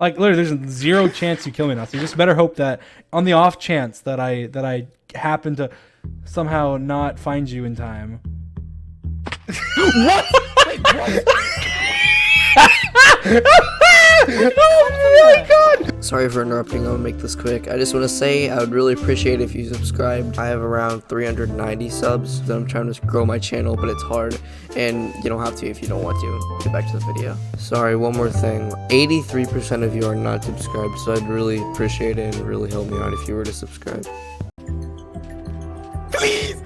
Like literally, there's zero chance you kill me now. So you just better hope that on the off chance that I happen to somehow not find you in time. What? Wait, what? Oh my god! Sorry for interrupting, I'll make this quick. I just want to say I would really appreciate if you subscribe. I have around 390 subs that I'm trying to grow my channel, but it's hard. And you don't have to if you don't want to. Get back to the video. Sorry, one more thing. 83% of you are not subscribed, so I'd really appreciate it and really help me out if you were to subscribe. Please!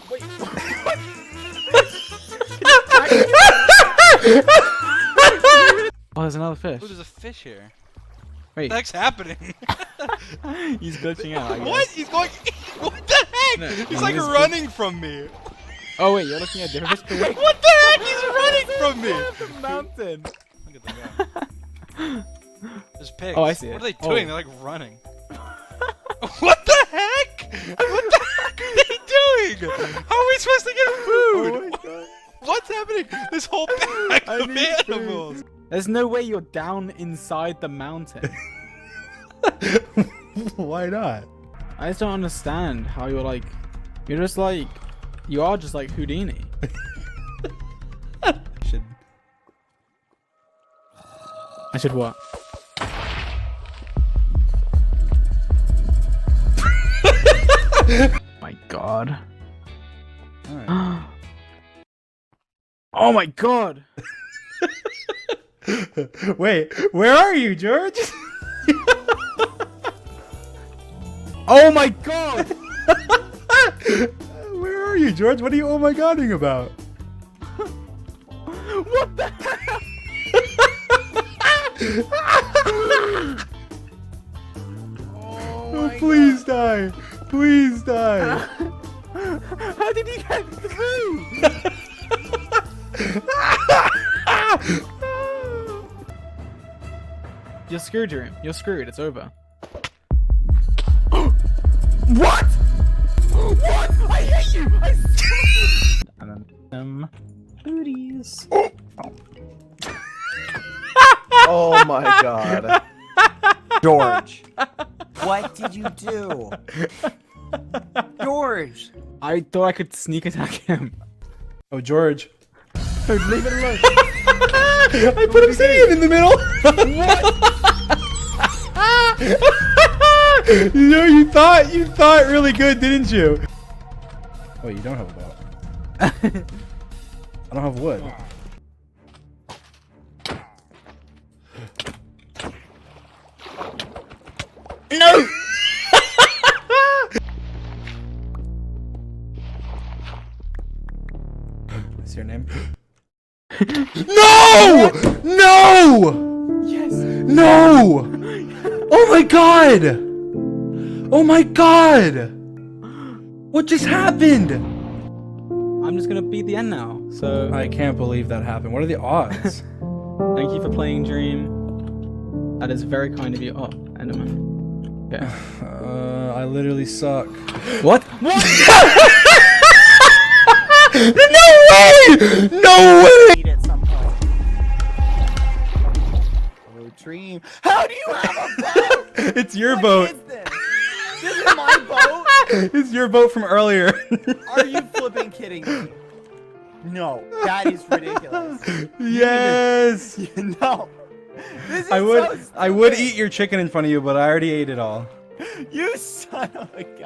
Wait, what? Oh, there's another fish. Oh, there's a fish here. Wait. What the heck's happening? He's glitching out, I guess. What? He's going. What the heck? No, He's like running from me. Oh wait, you're looking at different fish. Wait. What the heck? He's running from me. The mountain. Look at the guy. There's pigs. Oh, I see it. What are they doing? They're like running. What the heck? What the heck are they doing? How are we supposed to get food? Oh my god. What's happening? This whole pack I of need animals. There's no way you're down inside the mountain. Why not? I just don't understand how you're like, you are just like Houdini. I should what? My god. Alright. Oh my god! Wait, where are you, George? Oh my god! Where are you, George? What are you oh my godding about? What the hell? Oh, please die. Please die. How did he get through? You're screwed, Dream. You're screwed. It's over. What? What? I hate you! Booties. Oh my god. George. What did you do? George. I thought I could sneak attack him. Oh, George. Dude, leave it alone. I put obsidian in the middle. You know, you thought really good, didn't you? Oh, you don't have a bow. I don't have wood. No! What's your name? No! No! Yes! No! Oh my god! Oh my god! What just happened? I'm just gonna beat the end now, so... I can't believe that happened. What are the odds? Thank you for playing, Dream. That is very kind of you. Oh, Enderman. Okay. I literally suck. What? What? No way! No way! Eat at some point. Oh, Dream. How do you have a boat? It's your What boat. is this? This is my boat? It's your boat from earlier. Are you flipping kidding me? No, that is ridiculous. Yes. No. This is I would so I would stupid. eat your chicken in front of you, but I already ate it all. You son of a gun.